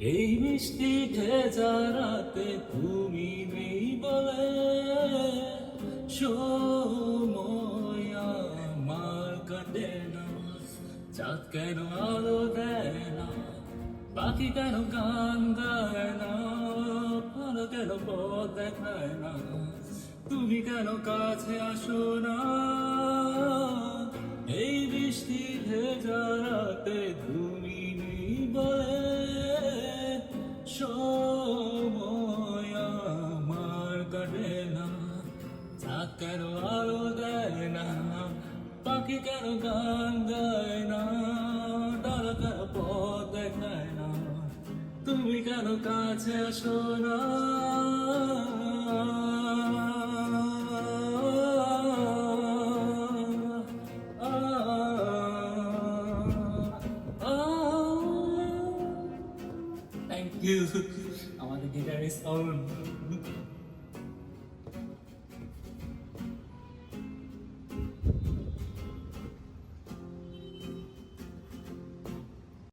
এই মিষ্টি ভেজা রাতে তুমি নেই বলে সময় আমার কাটে না। চাঁদ কেন আলো দেয় না, পাখি কেন গান গায় না, ভালো কেন পথ দেখায় না, তুমি কেন কাছে আসো না। এই বৃষ্টি ভেজা রাতে তুমি নেই বলে সময় আমার কাটে না। চাঁদ কেন আলো দেয় না, পাখি কেন গান গায় না, তারা কেন পথ দেখায় না, তুমি কেন কাছে আসো না। থ্যাংক ইউ, আমাদের গিটারিস্ট অরুণ।